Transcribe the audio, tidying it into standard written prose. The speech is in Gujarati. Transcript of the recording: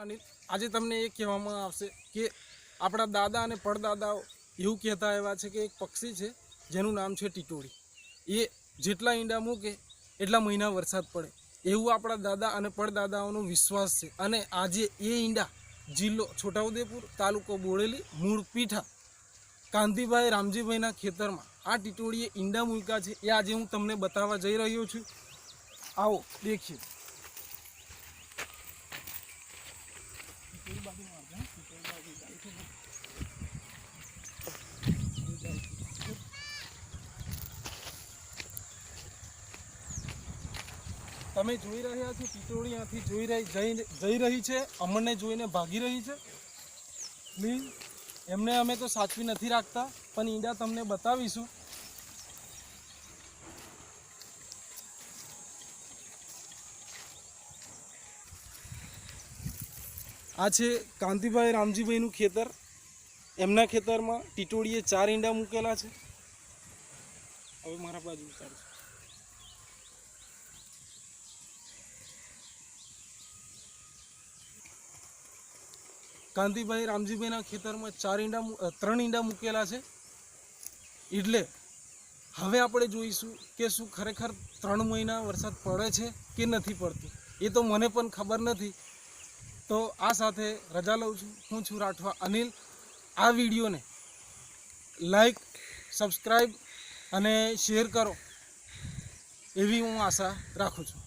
આજે તમને એ કહેવામાં આવશે કે આપણા દાદા અને પડદાદાઓ એવું કહેતા આવ્યા છે કે એક પક્ષી છે જેનું નામ છે ટીટોળી. એ જેટલા ઈંડા મૂકે એટલા મહિના વરસાદ પડે એવું આપણા દાદા અને પડદાદાઓનો વિશ્વાસ છે. અને આજે એ ઈંડા જિલ્લો છોટાઉદેપુર, તાલુકો બોડેલી, મૂળ પીઠા, કાંતિભાઈ રામજીભાઈના ખેતરમાં આ ટીટોળીએ ઈંડા મૂક્યા છે. એ આજે હું તમને બતાવવા જઈ રહ્યો છું. આવો દેખીએ. તમે જોઈ રહ્યા છો ટીટોળી અહીંથી જઈ રહી છે, અમને જોઈને ભાગી રહી છે. પ્લીઝ એમને અમે તો સાચવી નથી રાખતા, પણ ઈંડા તમને બતાવીશું. આ છે કાંતિભાઈ રામજીભાઈનું ખેતર. એમના ખેતરમાં ટીટોળીએ 4 ઈંડા મૂકેલા છે. હવે મારા બાજુ ઉતારશું. કાંતિભાઈ રામજીભાઈના ખેતરમાં 3 ઈંડા મૂકેલા છે. એટલે હવે આપણે જોઈશું કે શું ખરેખર 3 મહિના વરસાદ પડે છે કે નથી પડતું. એ તો મને પણ ખબર નથી. તો આ સાથે રજા લઉં છું. હું છું રાઠવા અનિલ. આ વિડીયોને લાઈક, સબસ્ક્રાઈબ અને શેર કરો એવી હું આશા રાખું છું.